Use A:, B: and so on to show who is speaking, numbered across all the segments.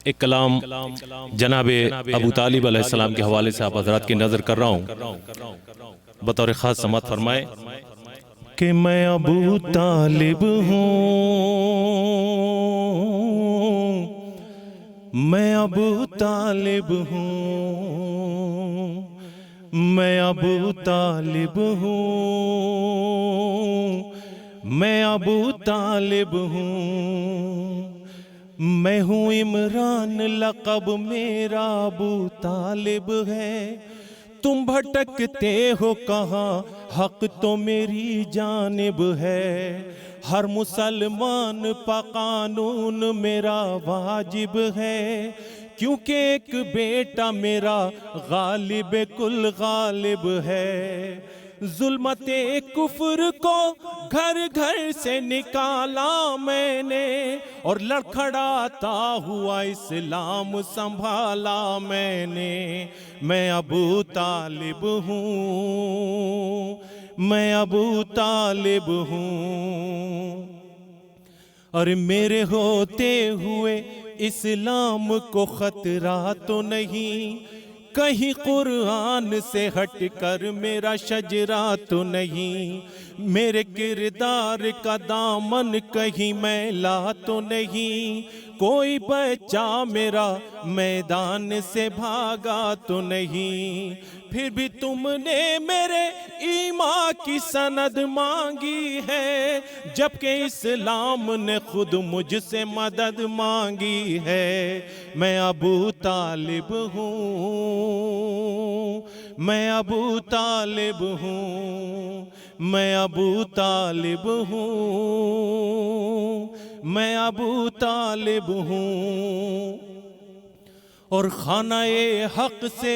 A: ایک کلام جناب ابو طالب علیہ السلام کے حوالے سے آپ حضرات کی نظر کر رہا ہوں، بطور خاص سماعت فرمائے کہ میں ابو طالب ہوں، میں ابو طالب ہوں، میں ابو طالب ہوں، میں ابو طالب ہوں، میں ہوں عمران لقب میرا ابو طالب ہے، تم بھٹکتے ہو کہاں حق تو میری جانب ہے، ہر مسلمان پا قانون میرا واجب ہے، کیونکہ ایک بیٹا میرا غالب کل غالب ہے، ظلمت کفر کو گھر گھر سے نکالا میں نے، اور لڑکھڑاتا ہوا اسلام سنبھالا میں نے، میں ابو طالب ہوں، میں ابو طالب ہوں، اور میرے ہوتے ہوئے اسلام کو خطرہ تو نہیں، کہیں قرآن سے ہٹ کر میرا شجرہ تو نہیں، میرے کردار کا دامن کہیں میلا تو نہیں، کوئی بچہ میرا میدان سے بھاگا تو نہیں، پھر بھی تم نے میرے ایمان کی سند مانگی ہے، جبکہ اسلام نے خود مجھ سے مدد مانگی ہے، میں ابو طالب ہوں، میں ابو طالب ہوں، میں ابو طالب ہوں، میں ابو طالب ہوں، اور خانہ حق سے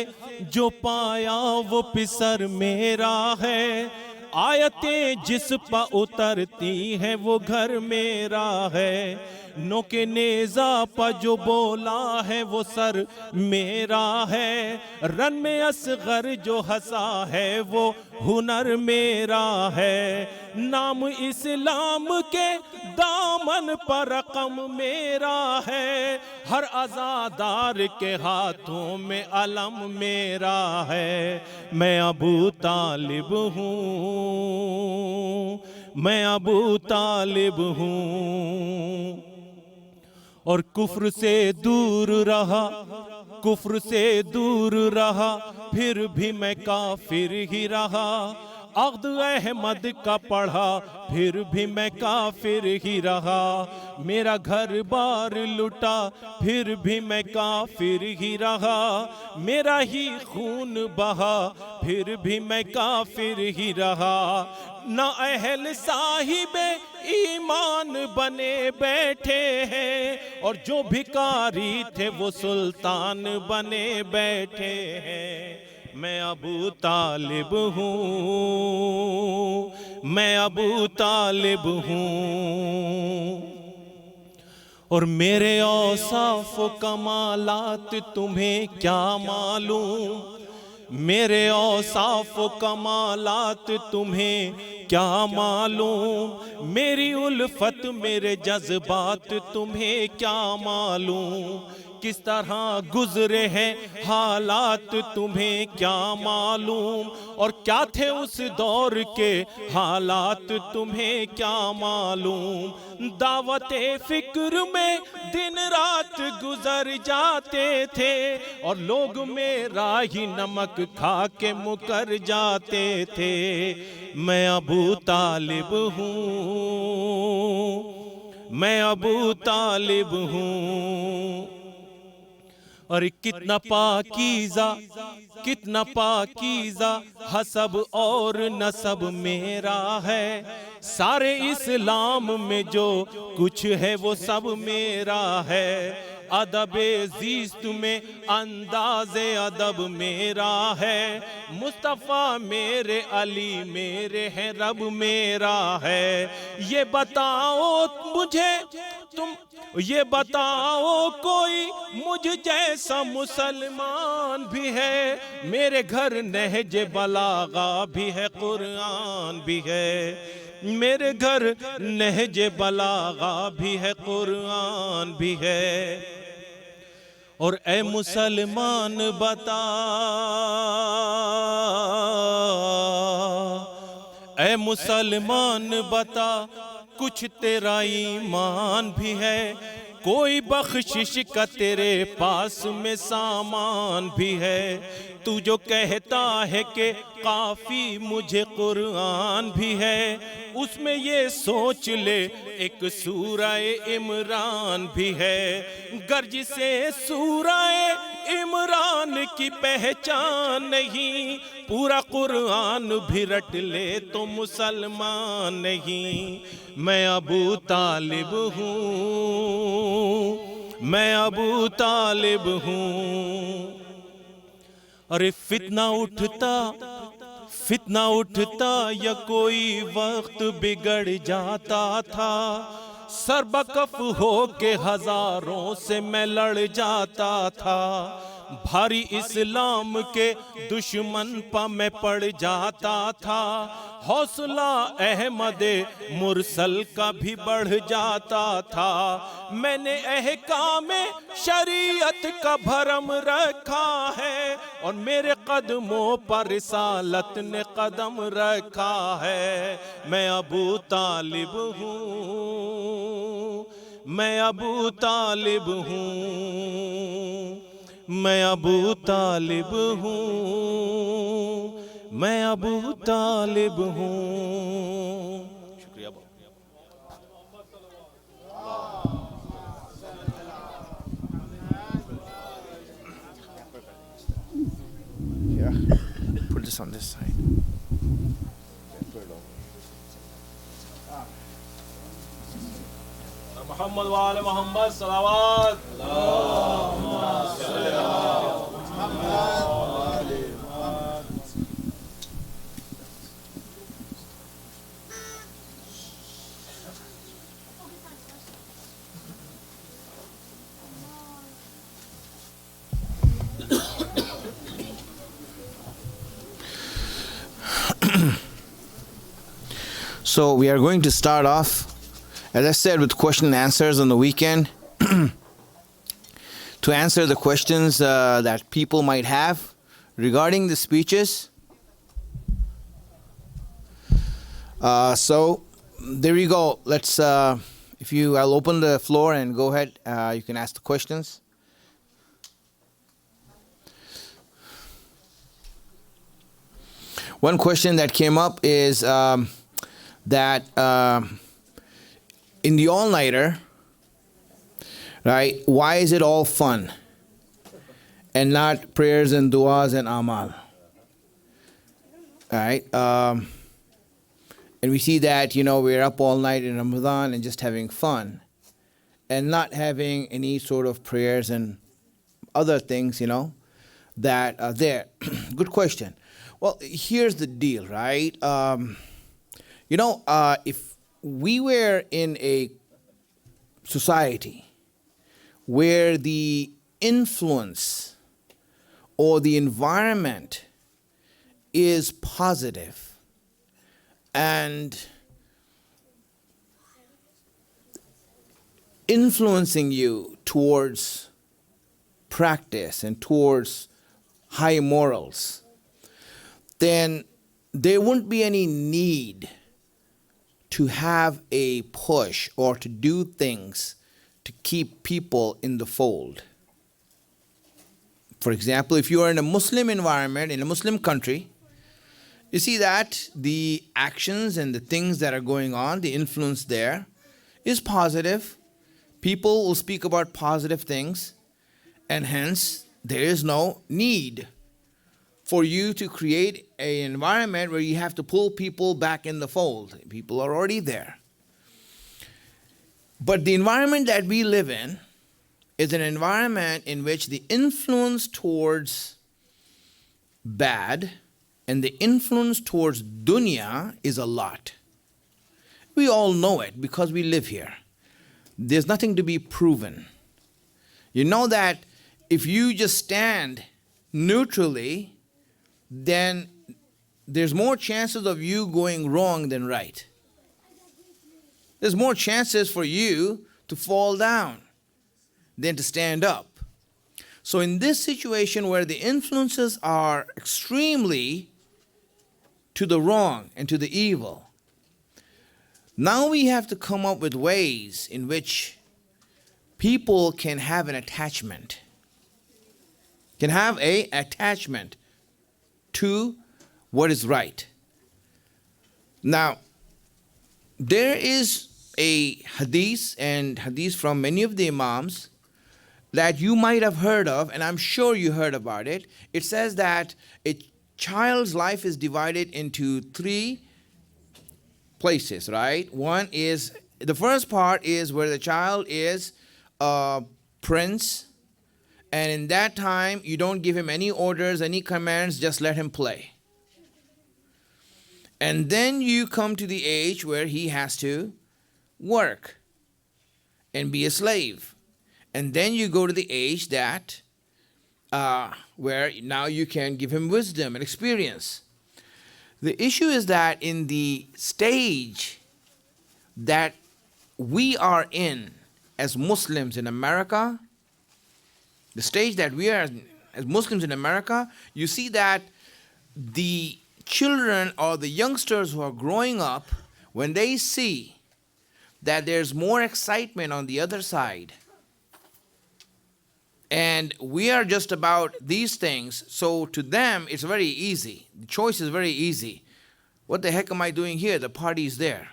A: جو پایا وہ پسر میرا ہے، آیتیں جس پا اترتی ہیں وہ گھر میرا ہے، نوک نیزہ پا جو بولا ہے وہ سر میرا ہے، رن میں اصغر جو ہنسا ہے وہ ہنر میرا ہے، نام اسلام کے دامن پر رقم میرا ہے، ہر عزادار کے ہاتھوں میں علم میرا ہے، میں ابو طالب ہوں، میں ابو طالب ہوں، اور کفر سے دور رہا، کفر سے دور رہا، پھر بھی میں کافر ہی رہا، عقد احمد کا پڑھا پھر بھی میں کافر ہی رہا، میرا گھر بار لٹا پھر بھی میں کافر ہی رہا، میرا ہی خون بہا پھر بھی میں کافر ہی رہا، نہ اہل صاحب ایمان بنے بیٹھے ہیں، اور جو بھکاری تھے وہ سلطان بنے بیٹھے ہیں، میں ابو طالب ہوں، میں ابو طالب ہوں، اور میرے اوصاف و کمالات تمہیں کیا معلوم، میرے اوصاف و کمالات تمہیں کیا معلوم، میری الفت میرے جذبات تمہیں کیا معلوم، کس طرح گزرے ہیں حالات تمہیں کیا معلوم، اور کیا تھے اس دور کے حالات تمہیں کیا معلوم، دعوت فکر میں دن رات گزر جاتے تھے، اور لوگ میرا ہی نمک کھا کے مکر جاتے تھے، میں ابو طالب ہوں، میں ابو طالب ہوں، اور کتنا پاکیزہ، کتنا پاکیزہ حسب اور نسب میرا ہے، سارے اسلام میں جو کچھ ہے وہ سب میرا ہے، ادب زیست میں انداز ادب میرا ہے، مصطفیٰ میرے علی میرے ہیں رب میرا ہے، یہ بتاؤ مجھے تم، یہ بتاؤ کوئی مجھ جیسا مسلمان بھی ہے، میرے گھر نہج بلاغہ بھی ہے قرآن بھی ہے، میرے گھر نہج بلاغہ بھی ہے قرآن بھی ہے، और ए मुसलमान बता, ए मुसलमान बता, कुछ तेरा ईमान भी है, कोई बख्शिश का तेरे पास में सामान भी है। तू जो कहता है कि काफ़ी मुझे कुरान भी है, उसमें ये सोच ले एक सूरह इमरान भी है। गर्ज से सूरह इमरान की पहचान नहीं, पूरा कुरान भी रट ले तो मुसलमान नहीं। मैं अबू तालिब हूँ, मैं अबू तालिब हूँ। अरे फितना उठता या कोई वक्त बिगड़ जाता था, सरबकफ हो के हजारों से मैं लड़ जाता था। भारी इस्लाम के दुश्मन पर मैं पड़ जाता था, हौसला अहमदे मुरसल का भी बढ़ जाता था। मैंने अहकाम शरीयत का भरम रखा है, और मेरे कदमों पर रिसालत ने कदम रखा है। मैं अबू तालिब हूँ, मैं अबू तालिब हूँ, मैं अबू तालिब हूँ, मैं अबू तालिब हूँ। शुक्रिया।
B: Yeah, put this on this side.
A: Mohammad वाले मोहम्मद सलावत।
B: So we are going to start off, as I said, with question and answers on the weekend. To answer the questions that people might have regarding the speeches. So there you go. Let's, I'll open the floor and go ahead. You can ask the questions. One question that came up is that in the all-nighter, right, why is it all fun and not prayers and du'as and amal? All right. And we see that, we're up all night in Ramadan and just having fun and not having any sort of prayers and other things, that are there. Good question. Well, here's the deal, right? If we were in a society where the influence or the environment is positive and influencing you towards practice and towards high morals, then there wouldn't be any need to have a push or to do things to keep people in the fold. For example, if you are in a Muslim environment, in a Muslim country, you see that the actions and the things that are going on, the influence there is positive. People will speak about positive things, and hence there is no need for you to create an environment where you have to pull people back in the fold. People are already there. But the environment that we live in is an environment in which the influence towards bad and the influence towards dunya is a lot. We all know it because we live here. There's nothing to be proven. You know that if you just stand neutrally, then there's more chances of you going wrong than right. There's more chances for you to fall down than to stand up. So in this situation where the influences are extremely to the wrong and to the evil, now we have to come up with ways in which people can have an attachment, to what is right. Now, there is a hadith from many of the Imams that you might have heard of, and I'm sure you heard about it. It says that a child's life is divided into 3 places, right? One is, the first part is where the child is a prince, and in that time you don't give him any orders, any commands, just let him play. And then you come to the age where he has to work and be a slave. And then you go to the age that where now you can give him wisdom and experience. The issue is that in the stage that we are in as Muslims in America, the stage that we are as Muslims in America, you see that the children or the youngsters who are growing up, when they see that there's more excitement on the other side, and we are just about these things, so to them it's very easy. The choice is very easy. What the heck am I doing here? The party's there.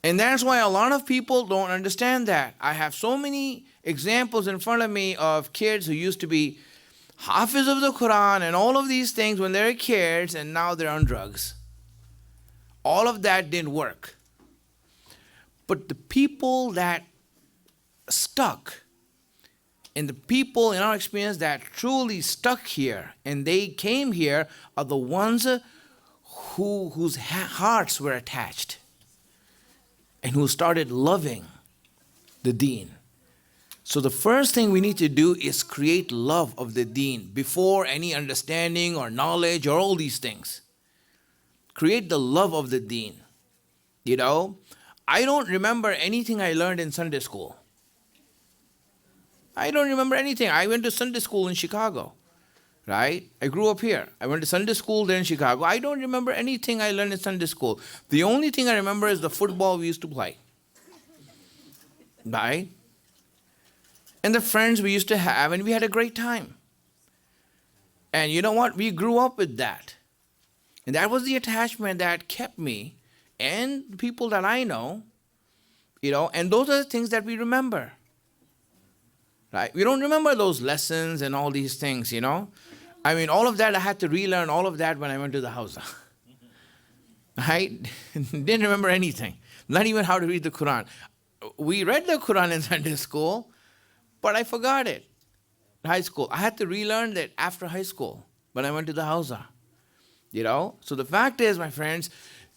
B: And that's why a lot of people don't understand that. I have so many examples in front of me of kids who used to be Hafiz of the Quran and all of these things when they were kids, and now they're on drugs. All of that didn't work. But the people that stuck, and the people in our experience that truly stuck here and they came here, are the ones whose hearts were attached and who started loving the deen. So the first thing we need to do is create love of the deen before any understanding or knowledge or all these things. Create the love of the deen. You know, I don't remember anything I learned in Sunday school. I don't remember anything. I went to Sunday school in Chicago, right? I grew up here. I went to Sunday school there in Chicago. I don't remember anything I learned in Sunday school. The only thing I remember is the football we used to play, right? And the friends we used to have, and we had a great time. And you know what? We grew up with that. And that was the attachment that kept me and the people that I know, you know, and those are the things that we remember. Right? We don't remember those lessons and all these things, you know. I mean, all of that, I had to relearn all of that when I went to the Hausa. Right? Didn't remember anything. Not even how to read the Quran. We read the Quran in Sunday school, but I forgot it. High school. I had to relearn that after high school when I went to the Hausa. You know? So the fact is, my friends,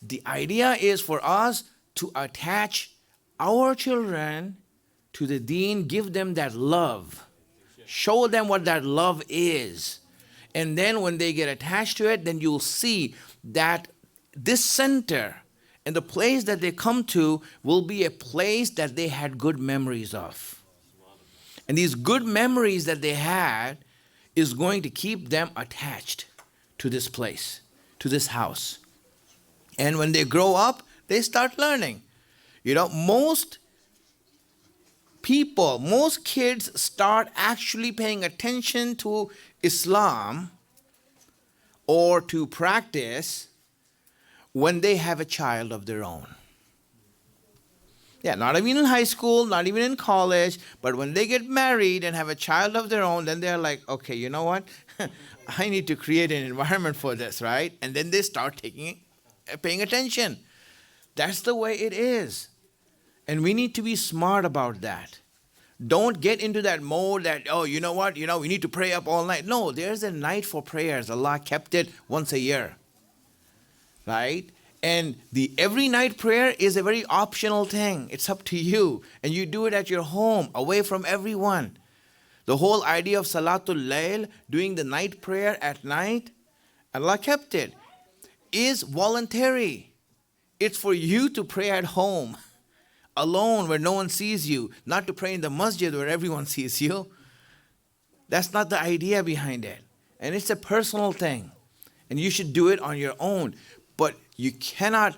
B: the idea is for us to attach our children to the deen, give them that love. Show them what that love is. And then when they get attached to it, then you'll see that this center and the place that they come to will be a place that they had good memories of. And these good memories that they had is going to keep them attached to this place, to this house. And when they grow up, they start learning. You know, most kids start actually paying attention to Islam or to practice when they have a child of their own. Yeah, not even in high school, not even in college, but when they get married and have a child of their own, then they're like, okay, you know what? I need to create an environment for this, right? And then they start paying attention. That's the way it is. And we need to be smart about that. Don't get into that mode that, oh, you know what, we need to pray up all night. No, there's a night for prayers. Allah kept it once a year, right? And the every night prayer is a very optional thing. It's up to you. And you do it at your home, away from everyone. The whole idea of Salatul Layl, doing the night prayer at night, Allah kept it, is voluntary. It's for you to pray at home, alone where no one sees you, not to pray in the masjid where everyone sees you. That's not the idea behind it. And it's a personal thing. And you should do it on your own. But you cannot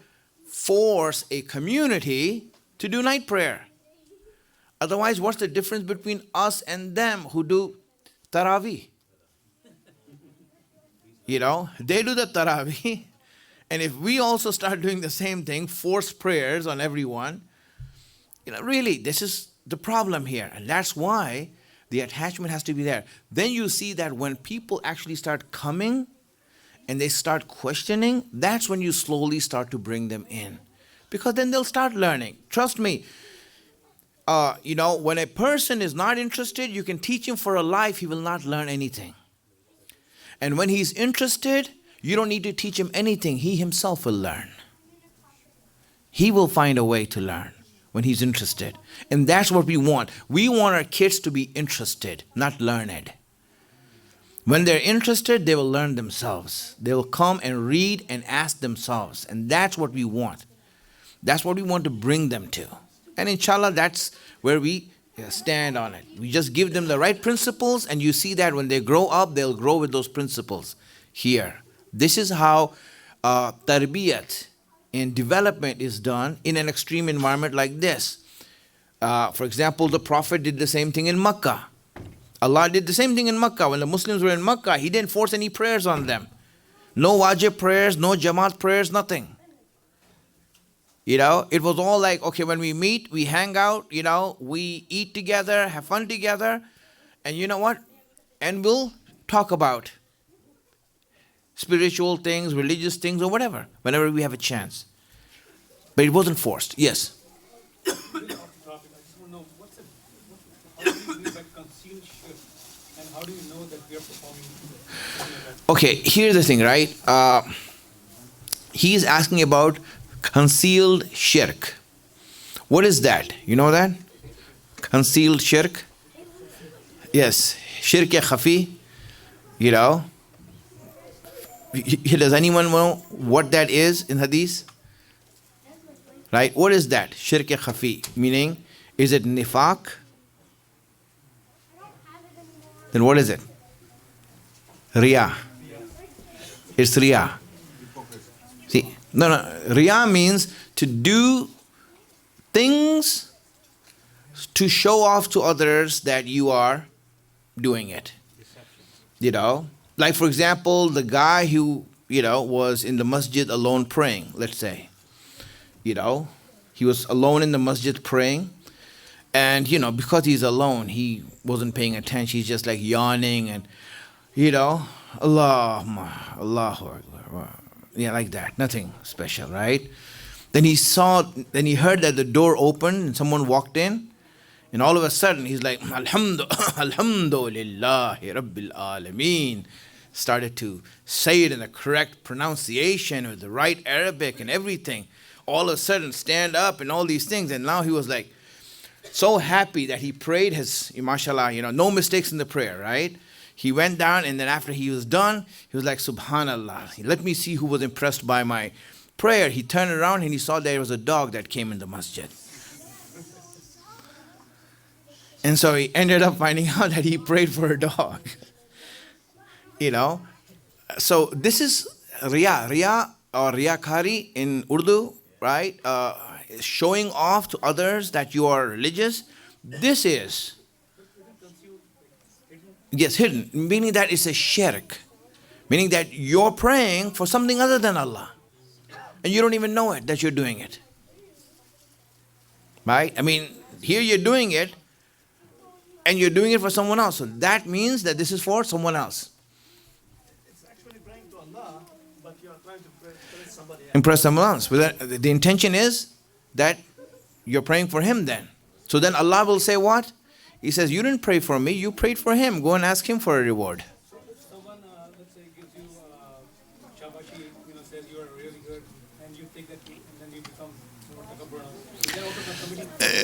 B: force a community to do night prayer. Otherwise, what's the difference between us and them who do Taraweeh? You know, they do the Taraweeh. And if we also start doing the same thing, force prayers on everyone, you know, really, this is the problem here. And that's why the attachment has to be there. Then you see that when people actually start coming and they start questioning, that's when you slowly start to bring them in. Because then they'll start learning. Trust me, you know, when a person is not interested, you can teach him for a life, he will not learn anything. And when he's interested, you don't need to teach him anything. He himself will learn. He will find a way to learn when he's interested. And that's what we want. We want our kids to be interested, not learned. When they're interested, they will learn themselves. They will come and read and ask themselves. And that's what we want. That's what we want to bring them to. And inshallah, that's where we stand on it. We just give them the right principles, and you see that when they grow up, they'll grow with those principles here. This is how tarbiyat and development is done in an extreme environment like this. For example, the Prophet did the same thing in Makkah. Allah did the same thing in Makkah. When the Muslims were in Makkah, He didn't force any prayers on them. No wajib prayers, no jamaat prayers, nothing. You know, it was all like, okay, when we meet, we hang out, you know, we eat together, have fun together, and you know what? And we'll talk about spiritual things, religious things, or whatever, whenever we have a chance. But it wasn't forced. Yes?
C: I just want to know, how do you mean by concealed shirk, and how do you know that we are performing something like that?
B: Okay, here's the thing, right? He is asking about concealed shirk. What is that? You know that? Concealed shirk? Yes. Shirk-e khafi. You know? Does anyone know what that is in hadith? Right? What is that? Shirk-e khafi. Meaning, is it nifaq? Then what is it? Riya. It's riya. See, no. Riya means to do things to show off to others that you are doing it. You know, like for example, the guy who, you know, was in the masjid alone praying, let's say. You know, he was alone in the masjid praying. And, you know, because he's alone, he wasn't paying attention. He's just like yawning and, you know, Allahu Akbar. Yeah, like that. Nothing special, right? Then he heard that the door opened and someone walked in. And all of a sudden, he's like, Alhamdulillahi Rabbil Alameen. Started to say it in the correct pronunciation with the right Arabic and everything. All of a sudden, stand up and all these things. And now he was like so happy that he prayed his, mashallah, you know, no mistakes in the prayer, right? He went down, and then after he was done, he was like, Subhanallah, let me see who was impressed by my prayer. He turned around and he saw there was a dog that came in the masjid. And so he ended up finding out that he prayed for a dog. You know? So this is riya. Riya or riyakari in Urdu, right? Showing off to others that you are religious. This is... Yes, hidden, meaning that it's a shirk. Meaning that you're praying for something other than Allah. And you don't even know it, that you're doing it. Right? I mean, here you're doing it, and you're doing it for someone else. So that means that this is for someone else.
C: It's actually praying to Allah, but you are trying to impress somebody else.
B: Impress someone else. But the intention is that you're praying for him then. So then Allah will say what? He says, you didn't pray for me, you prayed for him. Go and ask him for a reward.
C: So if someone, let's say, gives you shabashi, says you are really good, and you take that and then you become more takabbur. Is that also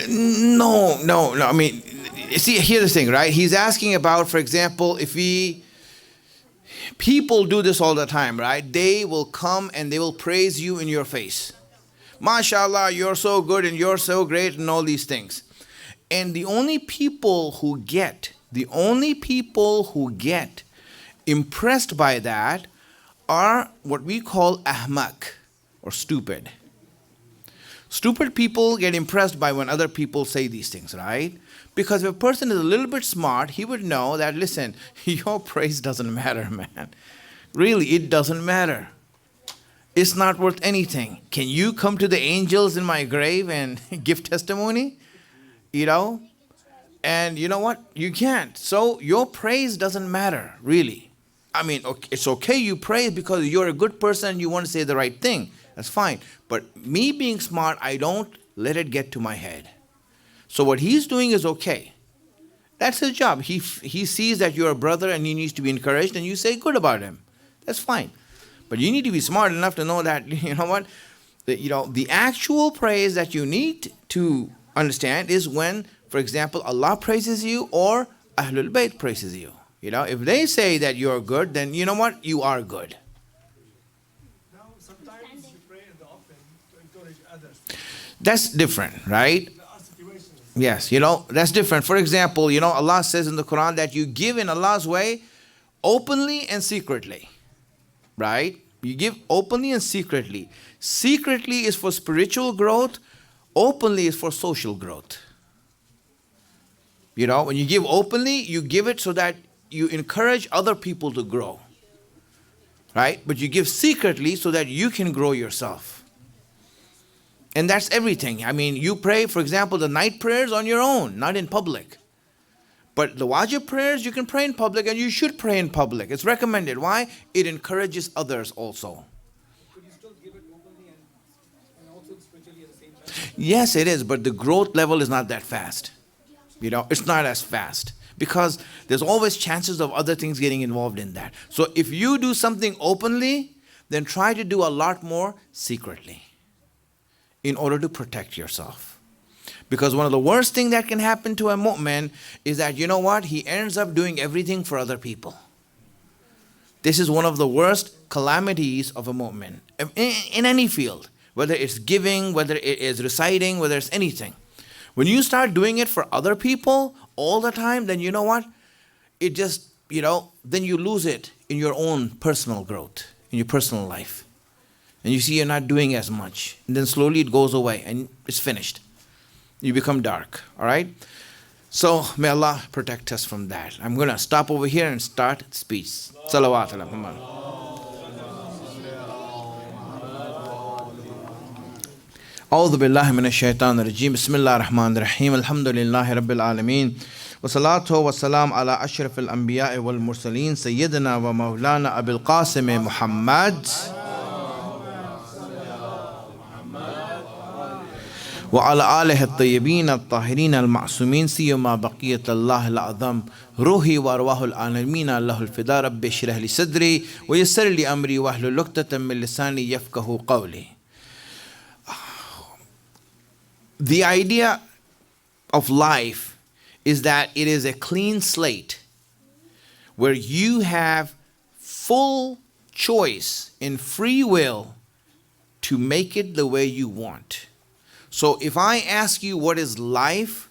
C: committing?
B: No. I mean, see, here's the thing, right? He's asking about, for example, people do this all the time, right? They will come and they will praise you in your face. MashaAllah, you're so good and you're so great and all these things. And the only people who get impressed by that are what we call ahmak, or stupid. Stupid people get impressed by when other people say these things, right? Because if a person is a little bit smart, he would know that, listen, your praise doesn't matter, man. Really, it doesn't matter. It's not worth anything. Can you come to the angels in my grave and give testimony? You know? And you know what? You can't. So your praise doesn't matter, really. I mean, it's okay you praise because you're a good person and you want to say the right thing. That's fine. But me being smart, I don't let it get to my head. So what he's doing is okay. That's his job. He sees that you're a brother and he needs to be encouraged, and you say good about him. That's fine. But you need to be smart enough to know that, you know what, the actual praise that you need to understand is when, for example, Allah praises you or Ahlul Bayt praises you. If they say that you're good, then you know what, you are good.
C: Now, sometimes you pray in the offering to encourage others.
B: That's different, right?
C: There are situations.
B: Yes, that's different. For example, Allah says in the Quran that you give in Allah's way openly and secretly. Right? You give openly and secretly. Secretly is for spiritual growth. Openly is for social growth. When you give openly, you give it so that you encourage other people to grow. Right? But you give secretly so that you can grow yourself. And that's everything. I mean, you pray, for example, the night prayers on your own, not in public. But the wajib prayers, you can pray in public, and you should pray in public. It's recommended. Why? It encourages others also.
C: Could you still give it openly and also spiritually at the same time?
B: Yes, it is, but the growth level is not that fast. It's not as fast. Because there's always chances of other things getting involved in that. So if you do something openly, then try to do a lot more secretly in order to protect yourself. Because one of the worst things that can happen to a mu'min is that, you know what, he ends up doing everything for other people. This is one of the worst calamities of a mu'min in any field, whether it's giving, whether it is reciting, whether it's anything. When you start doing it for other people all the time, then you know what, it just, then you lose it in your own personal growth, in your personal life. And you see you're not doing as much. And then slowly it goes away and it's finished. You become dark, all right? So may Allah protect us from that. I'm going to stop over here and start speech. Salawat ala Muhammad. أعوذ بالله من الشيطان الرجيم بسم الله الرحمن الرحيم الحمد لله رب العالمين والصلاة والسلام على أشرف الأنبياء والمرسلين سيدنا ومولانا أبي القاسم محمد وعلى آله الطيبين الطاهرين المعصومين سيما بقية الله الأعظم روحي وأرواح العالمين له الفداء رب اشرح لي صدري ويسر لي أمري واحلل عقدة من لساني يفقهوا قولي. The idea of life is that it is a clean slate where you have full choice and free will to make it the way you want. So if I ask you what is life,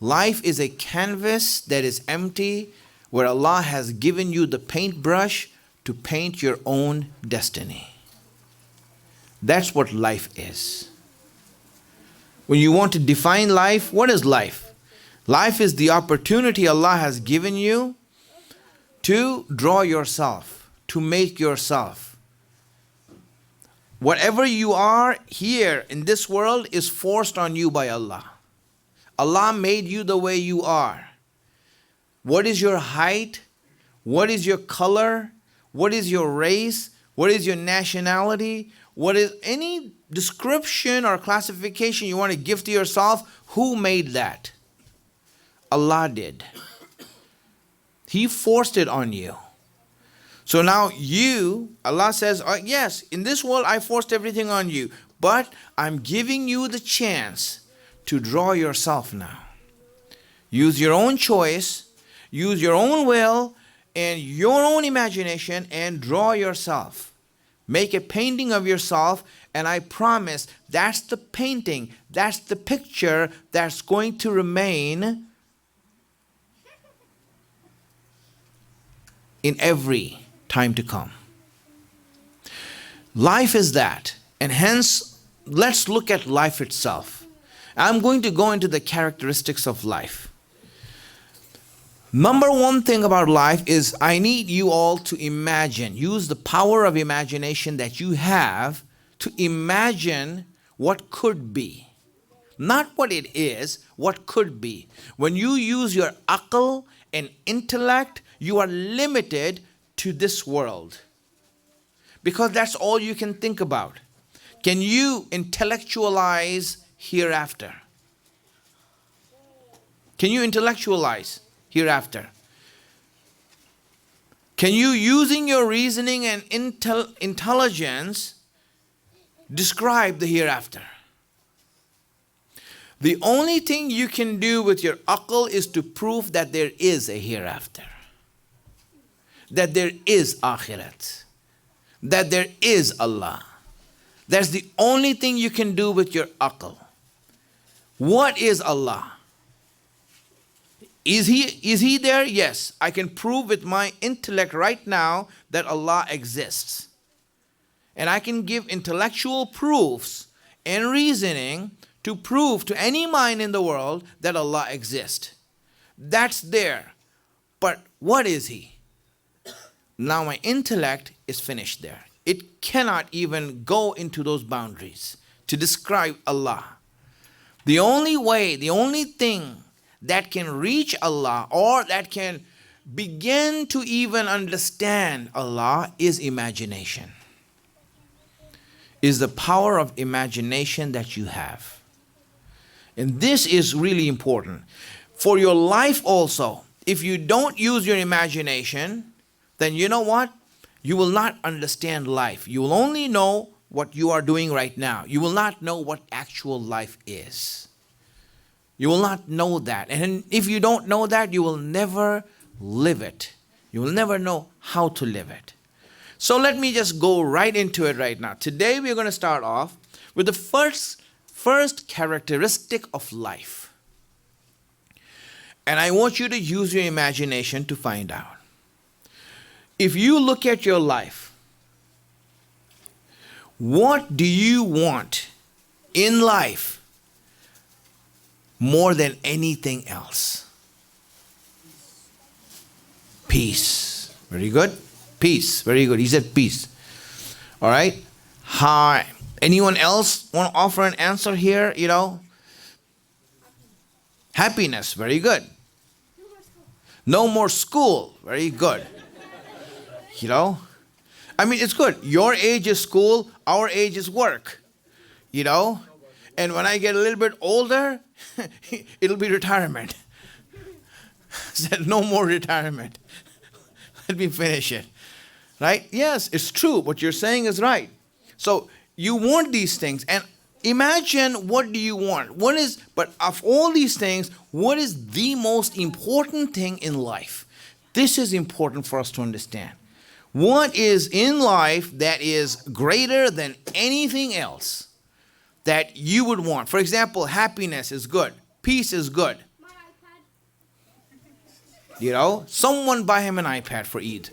B: life is a canvas that is empty where Allah has given you the paintbrush to paint your own destiny. That's what life is. When you want to define life, what is life? Life is the opportunity Allah has given you to draw yourself, to make yourself. Whatever you are here in this world is forced on you by Allah. Allah made you the way you are. What is your height? What is your color? What is your race? What is your nationality? What is any description or classification you want to give to yourself? Who made that? Allah did. He forced it on you. So now Allah says, yes, in this world I forced everything on you, but I'm giving you the chance to draw yourself now. Use your own choice, use your own will and your own imagination and draw yourself. Make a painting of yourself And I promise that's the painting, that's the picture that's going to remain in every time to come. Life is that. And hence, let's look at life itself. I'm going to go into the characteristics of life. Number one thing about life is I need you all to imagine, use the power of imagination that you have to imagine what could be. Not what it is, what could be. When you use your aql and intellect, you are limited to this world. Because that's all you can think about. Can you intellectualize hereafter? Can you intellectualize hereafter? Can you, using your reasoning and intelligence, describe the hereafter? The only thing you can do with your aql is to prove that there is a hereafter. That there is akhirat. That there is Allah. That's the only thing you can do with your aql. What is Allah? Is he there? Yes. I can prove with my intellect right now that Allah exists. And I can give intellectual proofs and reasoning to prove to any mind in the world that Allah exists. That's there. But what is He? Now my intellect is finished there. It cannot even go into those boundaries to describe Allah. The only way, the only thing that can reach Allah or that can begin to even understand Allah is imagination. Is the power of imagination that you have. And this is really important. For your life also, if you don't use your imagination, then you know what? You will not understand life. You will only know what you are doing right now. You will not know what actual life is. You will not know that. And if you don't know that, you will never live it. You will never know how to live it. So let me just go right into it right now. Today we're going to start off with the first characteristic of life. And I want you to use your imagination to find out. If you look at your life, what do you want in life more than anything else? Peace. Very good. Peace. Very good. He said peace. All right. Hi. Anyone else want to offer an answer here? You know? Happiness. Very good. No more school. Very good. You know? I mean, it's good. Your age is school. Our age is work. You know? And when I get a little bit older, it'll be retirement. Said no more retirement. Let me finish it. Right? Yes, it's true. What you're saying is right. So you want these things. And imagine, what do you want? But of all these things, what is the most important thing in life? This is important for us to understand. What is in life that is greater than anything else that you would want? For example, happiness is good. Peace is good.
D: My iPad.
B: You know, someone buy him an iPad for Eid.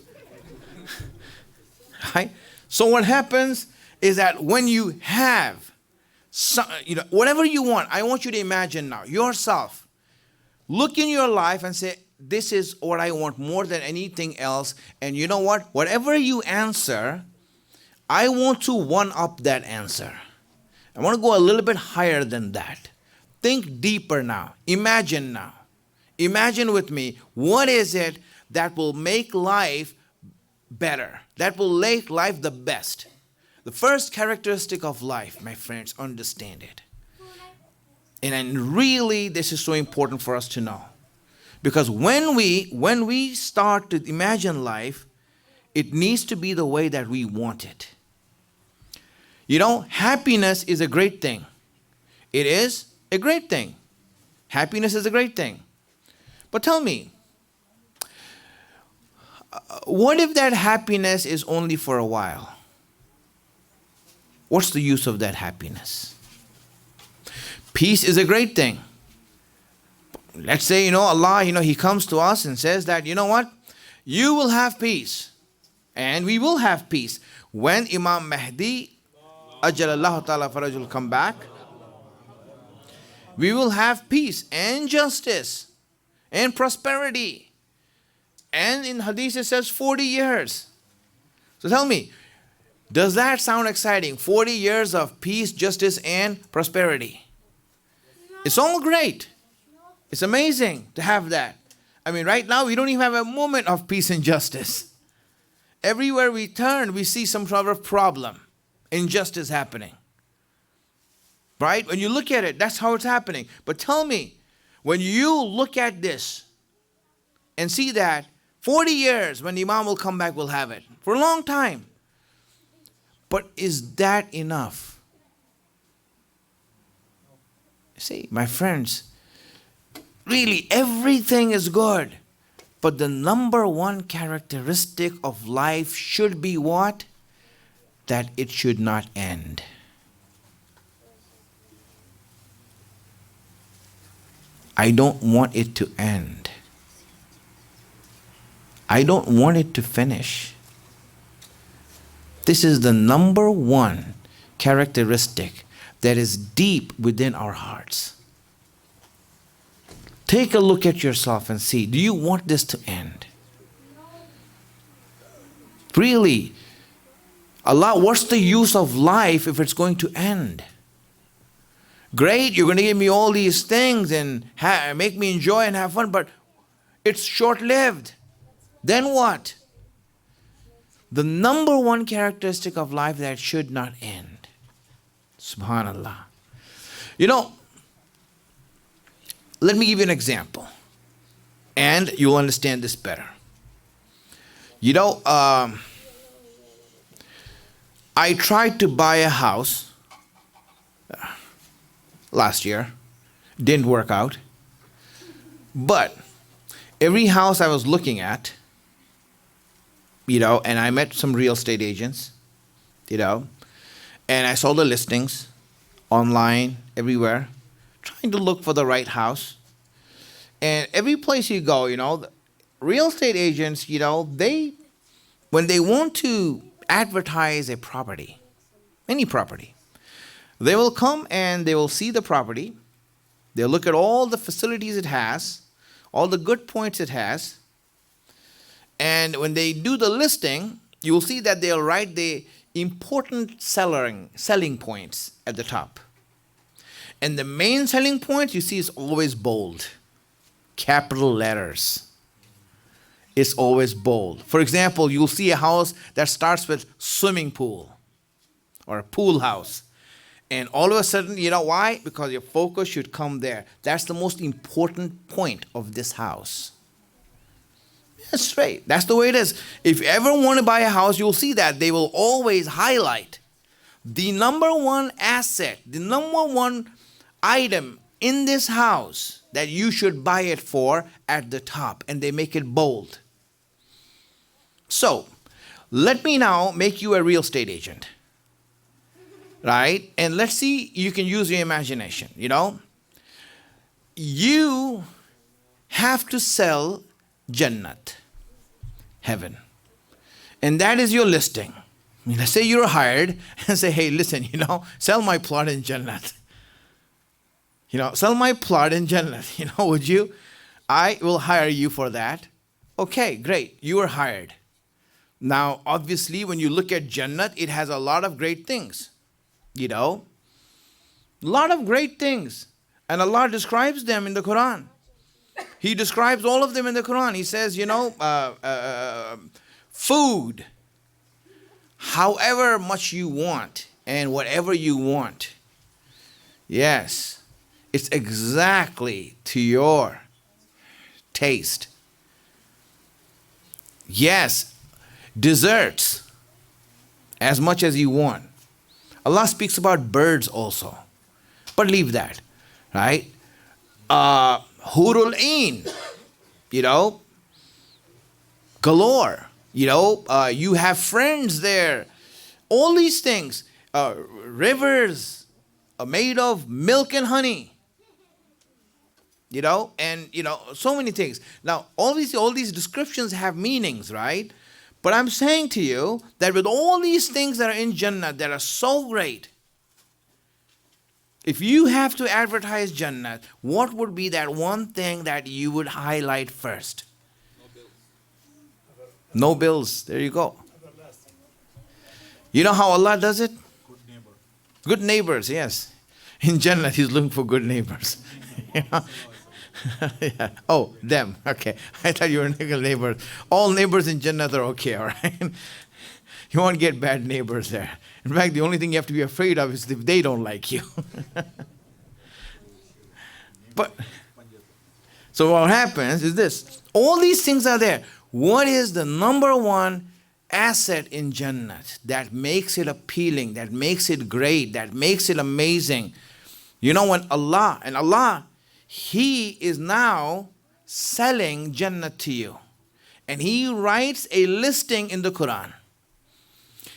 B: Right? So what happens is that when you have, whatever you want, I want you to imagine now, yourself. Look in your life and say, this is what I want more than anything else. And you know what? Whatever you answer, I want to one-up that answer. I want to go a little bit higher than that. Think deeper now. Imagine now. Imagine with me, what is it that will make life better? That will make life the best? The first characteristic of life, my friends, understand it. And really, this is so important for us to know. Because when we start to imagine life, it needs to be the way that we want it. You know, happiness is a great thing. It is a great thing. Happiness is a great thing. But tell me, what if that happiness is only for a while? what's the use of that happiness? Peace is a great thing. Let's say, Allah, He comes to us and says that, you know what? You will have peace. And we will have peace. When Imam Mahdi, Ajalallahu Ta'ala Farajul, come back, we will have peace and justice and prosperity. And in Hadith it says 40 years. So tell me, does that sound exciting? 40 years of peace, justice, and prosperity. It's all great. It's amazing to have that. I mean, right now we don't even have a moment of peace and justice. Everywhere we turn, we see some sort of problem, injustice happening. Right? When you look at it, that's how it's happening. But tell me, when you look at this and see that 40 years when the Imam will come back, we'll have it for a long time. But is that enough? See, my friends, really everything is good. But the number one characteristic of life should be what? That it should not end. I don't want it to end. I don't want it to finish. This is the number one characteristic that is deep within our hearts. Take a look at yourself and see, do you want this to end? Really, Allah, what's the use of life if it's going to end? Great, you're going to give me all these things and make me enjoy and have fun, but it's short-lived. Then what? The number one characteristic of life that should not end. Subhanallah. Let me give you an example, and you'll understand this better. I tried to buy a house last year. Didn't work out. But every house I was looking at, and I met some real estate agents, and I saw the listings online, everywhere, trying to look for the right house. And every place you go, the real estate agents, when they want to advertise a property, any property, they will come and they will see the property. They'll look at all the facilities it has, all the good points it has. And when they do the listing, you will see that they'll write the important selling points at the top. And the main selling point you see is always bold. Capital letters. It's always bold. For example, you'll see a house that starts with swimming pool or a pool house. And all of a sudden, why? Because your focus should come there. That's the most important point of this house. That's straight. That's the way it is. If you ever want to buy a house, you'll see that they will always highlight the number one asset, the number one item in this house that you should buy it for at the top, and they make it bold. So, let me now make you a real estate agent. Right? And let's see, you can use your imagination, You have to sell Jannat, heaven. And that is your listing. Let's say you're hired and say, hey, listen, sell my plot in Jannat. Sell my plot in Jannat. Would you? I will hire you for that. Okay, great. You are hired. Now, obviously, when you look at Jannat, it has a lot of great things. A lot of great things. And Allah describes them in the Quran. He describes all of them in the Quran. He says, food, however much you want and whatever you want. Yes, it's exactly to your taste. Yes, desserts, as much as you want. Allah speaks about birds also. But leave that, right? Hurul Ain, galore. You have friends there. All these things. rivers made of milk and honey. And so many things. Now, all these descriptions have meanings, right? But I'm saying to you that with all these things that are in Jannah that are so great, if you have to advertise Jannah, what would be that one thing that you would highlight first? No bills. There you go. You know how Allah does it? Good neighbors, yes. In Jannah, He's looking for good neighbors. Yeah. Oh, them. Okay. I thought you were neighbors. All neighbors in Jannah are okay, all right? You won't get bad neighbors there. In fact, the only thing you have to be afraid of is if they don't like you. But so what happens is this. All these things are there. What is the number one asset in Jannah that makes it appealing, that makes it great, that makes it amazing? When Allah, He is now selling Jannah to you. And He writes a listing in the Quran.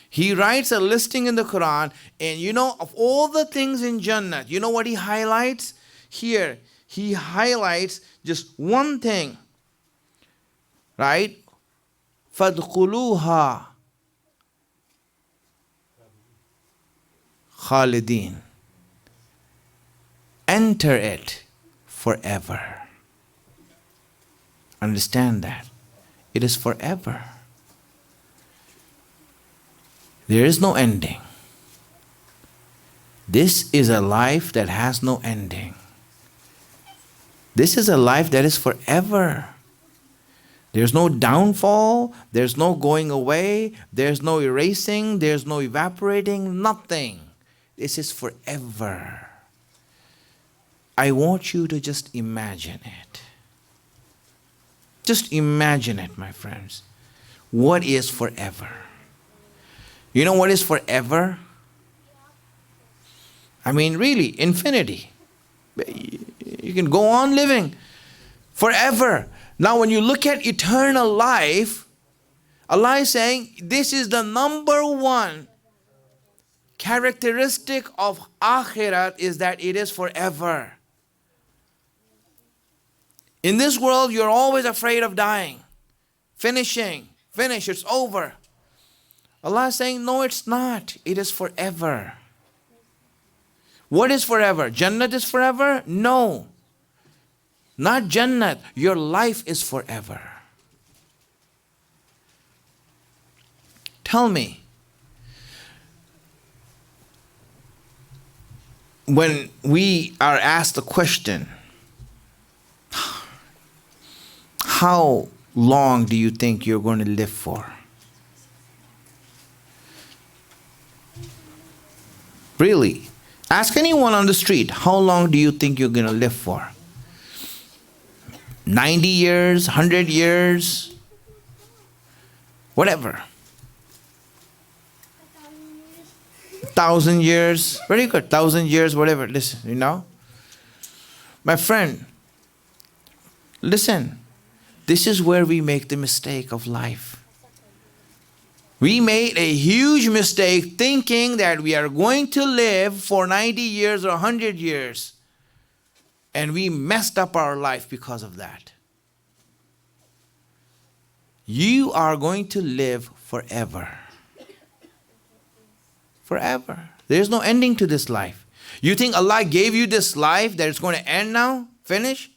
B: He writes a listing in the Quran, and of all the things in Jannah, you know what He highlights? Here, He highlights just one thing, right? فَادْخُلُوهَا خَالِدِينَ. Enter it forever. Understand that. It is forever. There is no ending. This is a life that has no ending. This is a life that is forever. There's no downfall, there's no going away, there's no erasing, there's no evaporating, nothing. This is forever. I want you to just imagine it. Just imagine it, my friends. What is forever? You know what is forever? I mean, really, infinity. You can go on living forever. Now, when you look at eternal life, Allah is saying this is the number one characteristic of Akhirat is that it is forever. In this world, you're always afraid of dying. Finish, it's over. Allah is saying, no, it's not. It is forever. What is forever? Jannat is forever? No. Not Jannat. Your life is forever. Tell me, when we are asked the question, how long do you think you're going to live for? Really? Ask anyone on the street, how long do you think you're going to live for? 90 years, 100 years, whatever. 1,000 years, very good, 1,000 years, whatever. Listen, my friend, listen, this is where we make the mistake of life. We made a huge mistake thinking that we are going to live for 90 years or 100 years. And we messed up our life because of that. You are going to live forever. Forever. There is no ending to this life. You think Allah gave you this life that it's going to end now? Finish?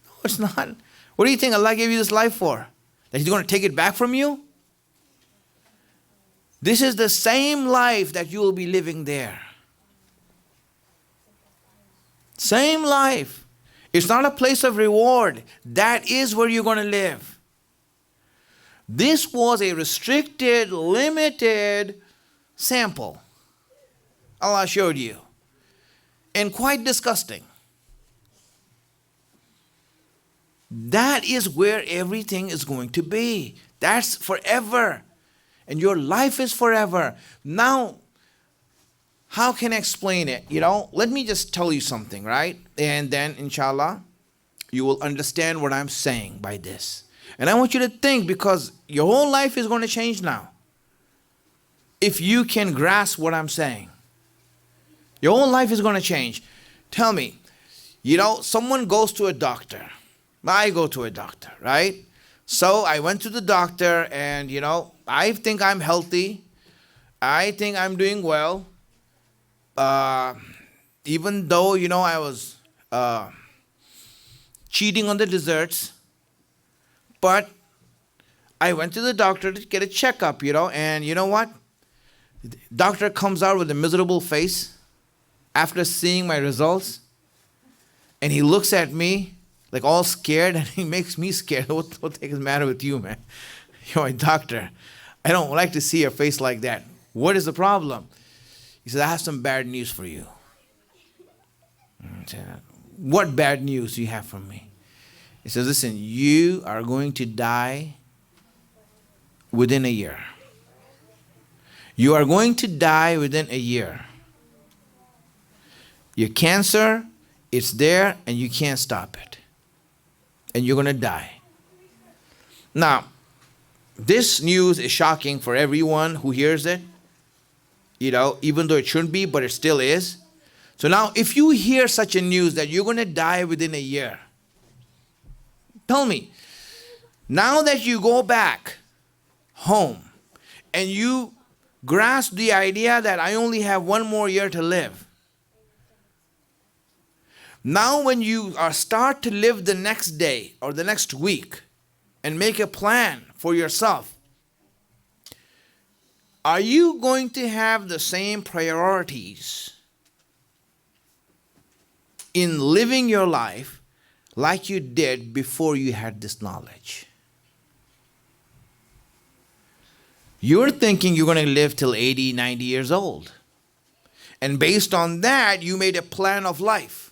B: No, it's not. What do you think Allah gave you this life for? That He's going to take it back from you? This is the same life that you will be living there. Same life. It's not a place of reward. That is where you're going to live. This was a restricted, limited sample Allah showed you. And quite disgusting. That is where everything is going to be. That's forever. And your life is forever. Now, how can I explain it? Let me just tell you something, right? And then, inshallah, you will understand what I'm saying by this. And I want you to think, because your whole life is going to change now. if you can grasp what I'm saying. Your whole life is going to change. Tell me, someone goes to a doctor. I go to a doctor, right? So I went to the doctor and, I think I'm healthy. I think I'm doing well. Even though, I was cheating on the desserts. But I went to the doctor to get a checkup, and you know what? The doctor comes out with a miserable face after seeing my results. And he looks at me like all scared, and he makes me scared. What the heck is the matter with you, man? You're a doctor. I don't like to see your face like that. What is the problem? He says, I have some bad news for you. I said, what bad news do you have for me? He says, listen, you are going to die within a year. You are going to die within a year. Your cancer, it's there and you can't stop it. And you're going to die. Now, this news is shocking for everyone who hears it. Even though it shouldn't be, but it still is. So now, if you hear such a news that you're going to die within a year, tell me, now that you go back home and you grasp the idea that I only have one more year to live, now when you start to live the next day or the next week and make a plan for yourself, are you going to have the same priorities in living your life like you did before you had this knowledge? You're thinking you're going to live till 80, 90 years old. And based on that, you made a plan of life.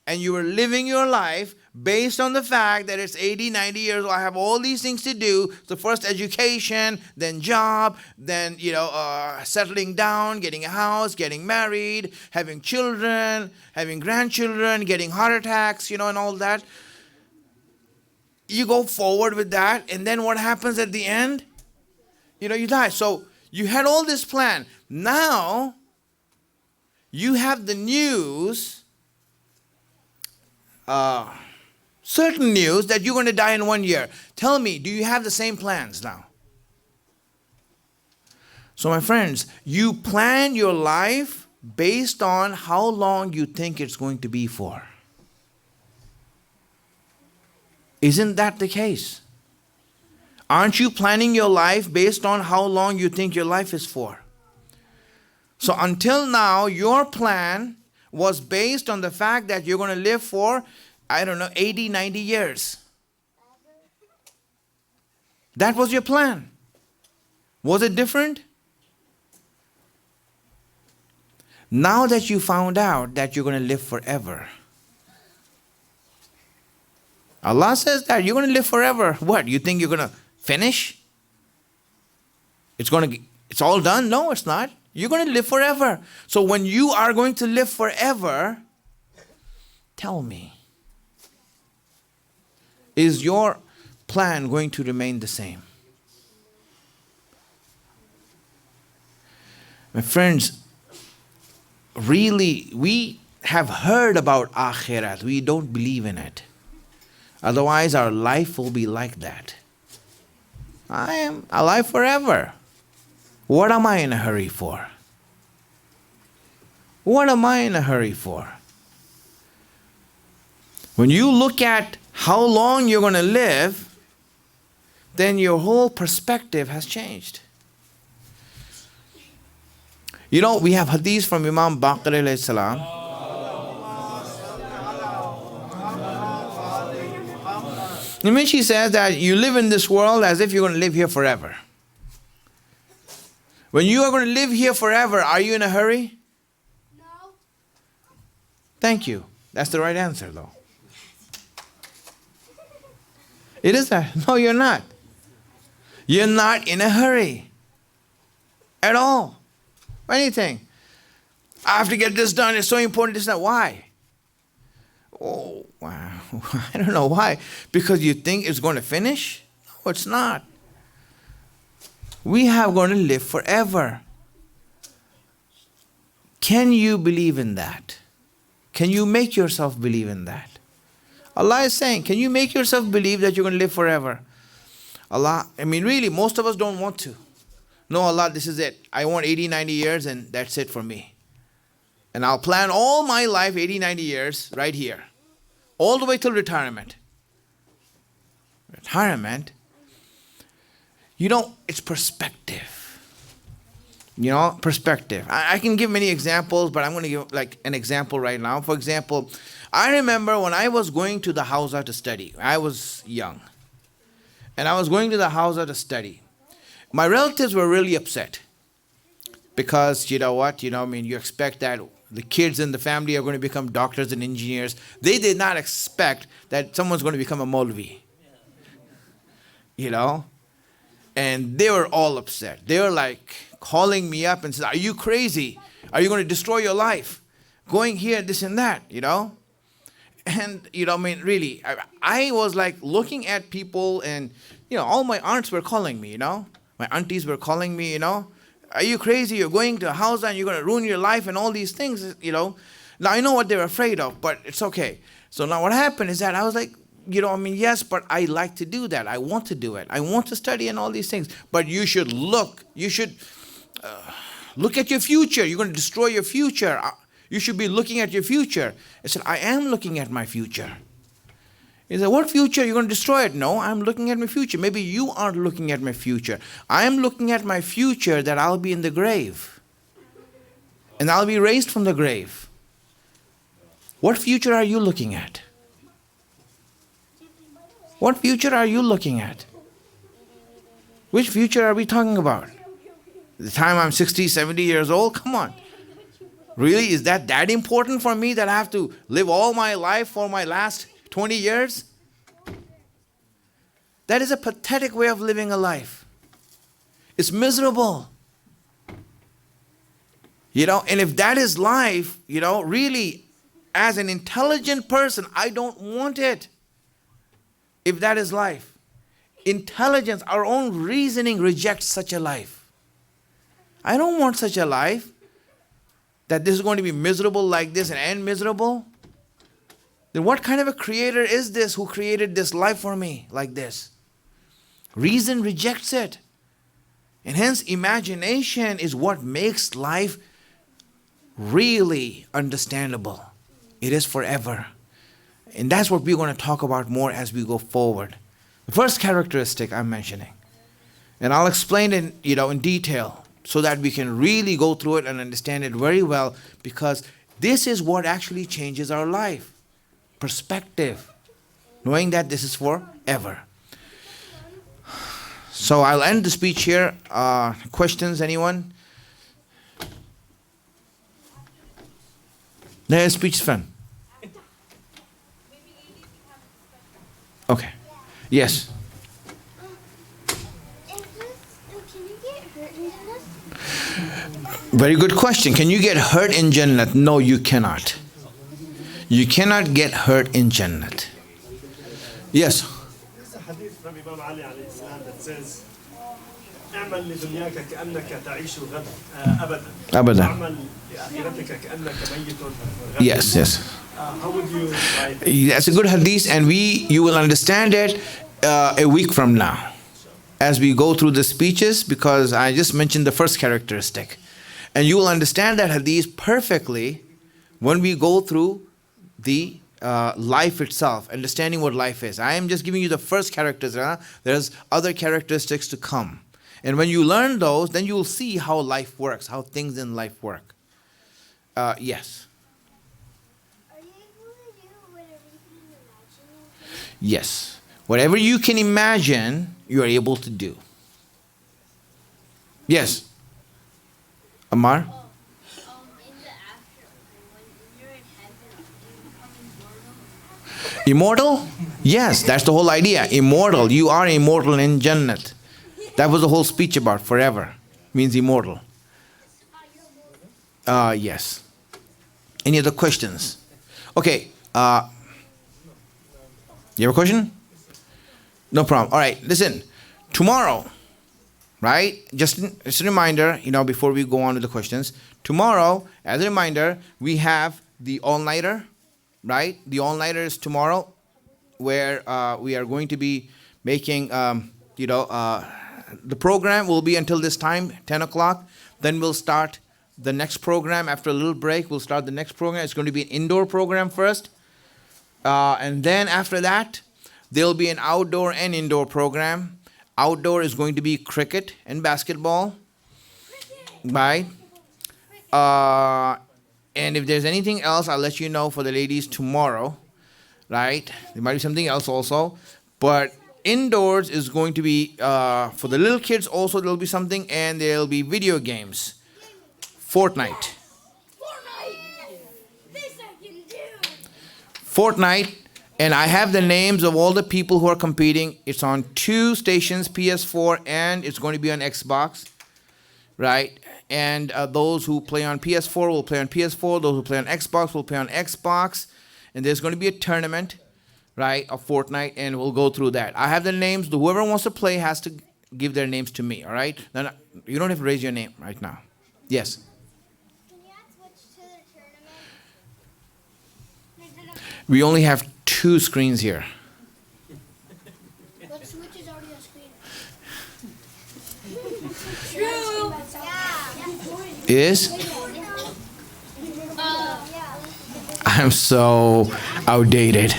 B: And you were living your life based on the fact that it's 80, 90 years old. I have all these things to do. So first education, then job, then, settling down, getting a house, getting married, having children, having grandchildren, getting heart attacks, and all that. You go forward with that. And then what happens at the end? You die. So you had all this plan. Now you have the news, certain news that you're going to die in 1 year. Tell me, do you have the same plans now? So my friends, you plan your life based on how long you think it's going to be for. Isn't that the case? Aren't you planning your life based on how long you think your life is for? So until now, your plan was based on the fact that you're going to live for, 80, 90 years. That was your plan. Was it different? Now that you found out that you're going to live forever, Allah says that you're going to live forever. What? You think you're going to finish? It's all done? No, it's not. You're going to live forever. So when you are going to live forever, tell me, is your plan going to remain the same? My friends, really, we have heard about akhirat. We don't believe in it. Otherwise, our life will be like that. I am alive forever. What am I in a hurry for? What am I in a hurry for? When you look at how long you're going to live, then your whole perspective has changed. We have hadith from Imam Baqir alayhi salam. In which he says that you live in this world as if you're going to live here forever. When you are going to live here forever, are you in a hurry?
D: No.
B: Thank you. That's the right answer, though. It is that. No, you're not. You're not in a hurry. At all. Anything. I have to get this done. It's so important. This, that. Why? Oh, wow. I don't know why. Because you think it's going to finish? No, it's not. We are going to live forever. Can you believe in that? Can you make yourself believe in that? Allah is saying, can you make yourself believe that you're going to live forever? Allah, I mean, really, most of us don't want to. No, Allah, this is it. I want 80, 90 years and that's it for me. And I'll plan all my life, 80, 90 years, right here. All the way till retirement. Retirement? You know, it's perspective. You know, perspective. I can give many examples, but I'm going to give like an example right now. For example, I remember when I was going to the Hausa to study. I was young. And I was going to the Hausa to study. My relatives were really upset. Because, you know what, I mean, you expect that the kids in the family are going to become doctors and engineers. They did not expect that someone's going to become a Maulvi. You know? And they were all upset. They were like calling me up and said, are you crazy? Are you going to destroy your life? Going here, this and that, you know? And, I mean, really, I was like looking at people and, all my aunts were calling me, My aunties were calling me, Are you crazy? You're going to a house and you're going to ruin your life and all these things, Now, I know what they were afraid of, but it's okay. So now what happened is that I was like, yes, but I like to do that. I want to do it. I want to study and all these things. But you should look at your future. You're going to destroy your future. You should be looking at your future. I said, I am looking at my future. He said, what future? You're going to destroy it. No, I'm looking at my future. Maybe you aren't looking at my future. I am looking at my future that I'll be in the grave. And I'll be raised from the grave. What future are you looking at? What future are you looking at? Which future are we talking about? The time I'm 60, 70 years old? Come on. Really? Is that important for me that I have to live all my life for my last 20 years? That is a pathetic way of living a life. It's miserable. And if that is life, really, as an intelligent person, I don't want it. If that is life. Intelligence, our own reasoning rejects such a life. I don't want such a life. That this is going to be miserable like this and end miserable. Then what kind of a creator is this who created this life for me like this? Reason rejects it. And hence imagination is what makes life really understandable. It is forever. And that's what we're going to talk about more as we go forward. The first characteristic I'm mentioning. And I'll explain it, in detail so that we can really go through it and understand it very well, because this is what actually changes our life. Perspective. Knowing that this is forever. So I'll end the speech here. Questions, anyone? There's speech fun. Okay. Yes. Very good question. Can you get hurt in Jannah? No, you cannot. You cannot get hurt in Jannah. Yes.
D: There's a hadith from Imam Ali alayhi salam that says, اعمل لدنياك كأنك تعيش أبدا.
B: أبدا.
D: اعمل لآخرتك كأنك ميت غدا.
B: Yes.
D: How would you write?
B: That's a good hadith, and you will understand it a week from now as we go through the speeches, because I just mentioned the first characteristic. And you will understand that hadith perfectly when we go through the life itself, understanding what life is. I am just giving you the first characteristic. There's other characteristics to come. And when you learn those, then you will see how life works, how things in life work. Yes.
E: Are you able to do whatever you can imagine?
B: Yes. Whatever you can imagine, you are able to do. Yes. Amar?
E: In the afterlife, when you're in heaven, do you become immortal?
B: Immortal? Yes, that's the whole idea. Immortal. You are immortal in Jannah. That was the whole speech about forever. Means immortal. Yes. Any other questions? Okay. You have a question? No problem. All right, listen. Tomorrow, right? Just a reminder, before we go on with the questions. Tomorrow, as a reminder, we have the all-nighter, right? The all-nighter is tomorrow, where we are going to be making, the program will be until this time, 10 o'clock. Then we'll start the next program. After a little break, we'll start the next program. It's going to be an indoor program first. And then after that, there'll be an outdoor and indoor program. Outdoor is going to be cricket and basketball. Right? And if there's anything else, I'll let you know for the ladies tomorrow. Right? There might be something else also. But indoors is going to be, for the little kids also, there'll be something. And there'll be video games. Fortnite. Fortnite, and I have the names of all the people who are competing. It's on 2 stations, PS4, and it's going to be on Xbox, right? And those who play on PS4 will play on PS4. Those who play on Xbox will play on Xbox. And there's going to be a tournament, right, of Fortnite, and we'll go through that. I have the names. Whoever wants to play has to give their names to me, all right? No, you don't have to raise your name right now. Yes? We only have 2 screens here.
E: But Switch is already on screen.
B: Is? I'm so outdated.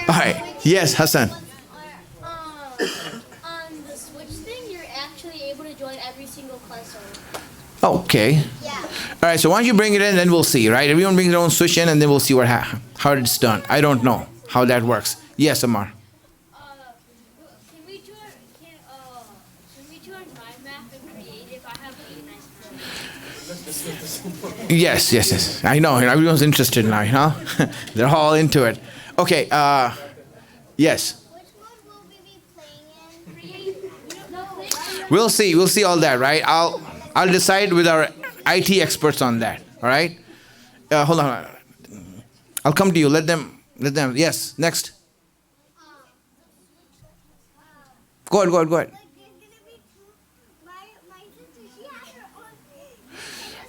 B: All right. Yes, Hassan.
E: On the Switch thing, you're actually able to join every single console.
B: Okay.
E: Yeah.
B: All right, so why don't you bring it in, then we'll see, right? Everyone brings their own Switch in, and then we'll see how it's done. I don't know how that works. Yes, Amar.
E: Can we join my map and create it? I have a nice
B: Yes. I know. Everyone's interested now, huh? They're all into it. Okay, yes.
E: Which mode will we be playing in?
B: We'll see all that, right? I'll decide with our IT experts on that, all right? Hold on. I'll come to you. Let them, yes, next. Go ahead.
E: Like, there's gonna be two. My sister, she has her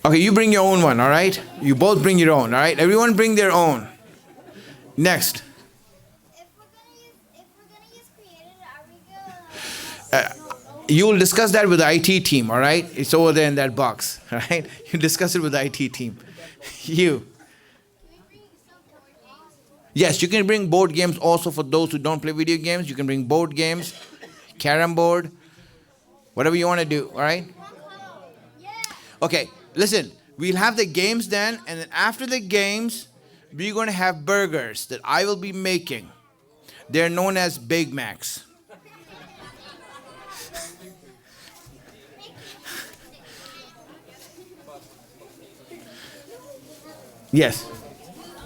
E: own.
B: Okay, you bring your own one, all right? You both bring your own, all right? Everyone bring their own. Next.
E: If we're gonna use creative, are we gonna?
B: You will discuss that with the IT team, all right? It's over there in that box, all right? You discuss it with the IT team. You. Yes, you can bring board games also for those who don't play video games. You can bring board games, carom board, whatever you want to do, all right? Okay, listen, we'll have the games then, and then after the games, we're going to have burgers that I will be making. They're known as Big Macs. Yes.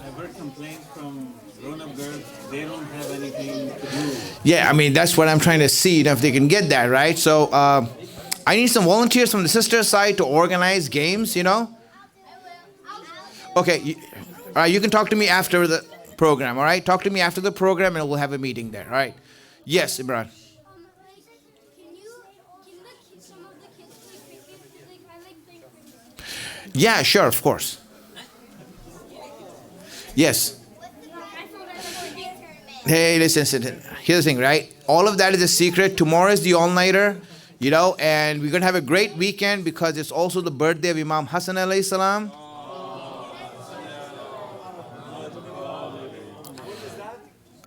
F: I've heard complaints from grown-up girls, they don't have anything to do.
B: Yeah, I mean, that's what I'm trying to see, if they can get that, right? So, I need some volunteers from the sister side to organize games, Okay, all right, you can talk to me after the program, all right? Talk to me after the program and we'll have a meeting there, all right? Yes, Imran.
E: Can some of the kids play cricket? Like, I like playing cricket.
B: Yeah, sure, of course. Yes. Hey, listen. Here's the thing, right? All of that is a secret. Tomorrow is the all-nighter, and we're going to have a great weekend because it's also the birthday of Imam Hassan alayhi salam.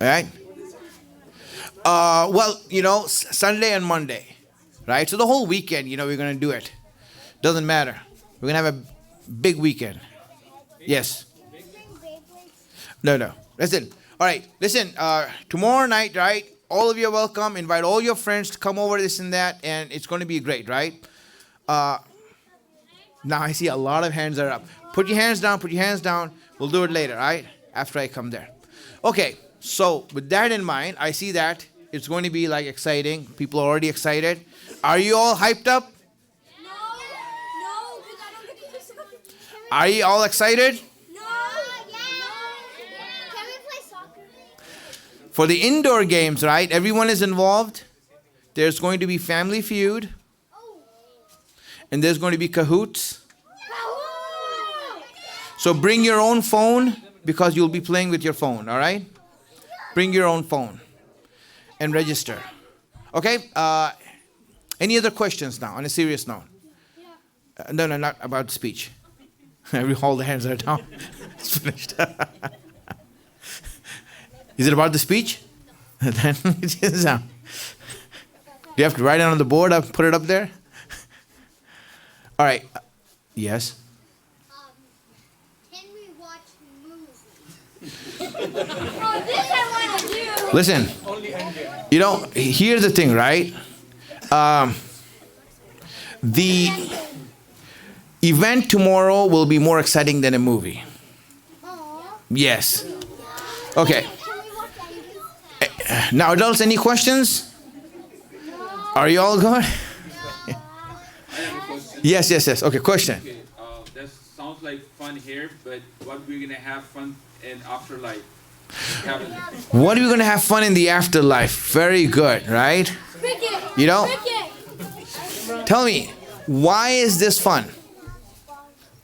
B: All right? Sunday and Monday, right? So the whole weekend, we're going to do it. Doesn't matter. We're going to have a big weekend. Yes. No. Listen. All right. Listen. Tomorrow night, right? All of you are welcome. Invite all your friends to come over, this and that, and it's going to be great, right? Now I see a lot of hands are up. Put your hands down. We'll do it later, all right? After I come there. Okay. So with that in mind, I see that it's going to be like exciting. People are already excited. Are you all hyped up?
E: No, because I don't get to do something.
B: Are you all excited?
E: No, yeah. Can we play soccer?
B: For the indoor games, right? Everyone is involved. There's going to be Family Feud. And there's going to be Cahoots. So bring your own phone because you'll be playing with your phone, all right? Bring your own phone and register. Okay? Any other questions now on a serious note? No, not about speech. All the hands are down. It's finished. Is it about the speech? Then it is. Do you have to write it on the board or put it up there? All right. Yes?
E: Can we watch movies? Oh, this I want to do.
B: Listen. You know, here's the thing, right? The event tomorrow will be more exciting than a movie. Yes. Okay.
E: Can we watch movies?
B: Now, adults, any questions? Are you all good? Yes. Okay, question.
G: Okay, that sounds like fun here, but what we're gonna have fun in afterlife? Heaven.
B: What are we going to have fun in the afterlife? Very good, right?
E: Cricket.
B: You know,
E: Cricket.
B: tell me, why is this fun?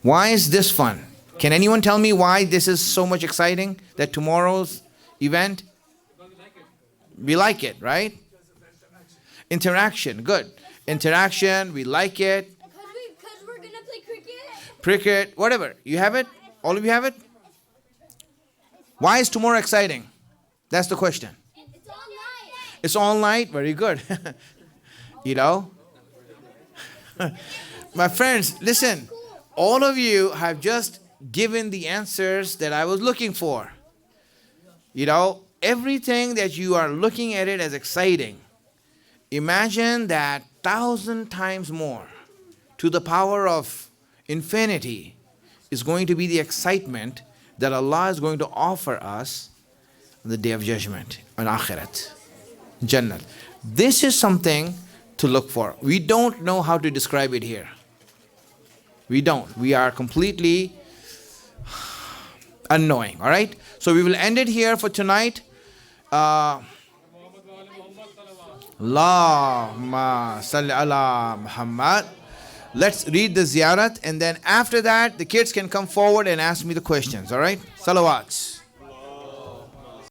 B: Why is this fun? Can anyone tell me why this is so much exciting, that tomorrow's event? We like it, right? Interaction, good. Interaction, we like it.
E: Because we're going to play cricket.
B: Cricket, whatever. You have it? All of you have it? Why is tomorrow exciting? That's the question.
E: It's all night.
B: It's all night? Very good. You know? My friends, listen. All of you have just given the answers that I was looking for. You know, everything that you are looking at it as exciting. Imagine that 1,000 times more to the power of infinity is going to be the excitement that Allah is going to offer us on the Day of Judgment, on Akhirat, Jannah. This is something to look for. We don't know how to describe it here. We don't. We are completely unknowing. All right? So we will end it here for tonight. Allahumma salli ala Muhammad. Let's read the ziyarat, and then after that, the kids can come forward and ask me the questions. All right? Salawats.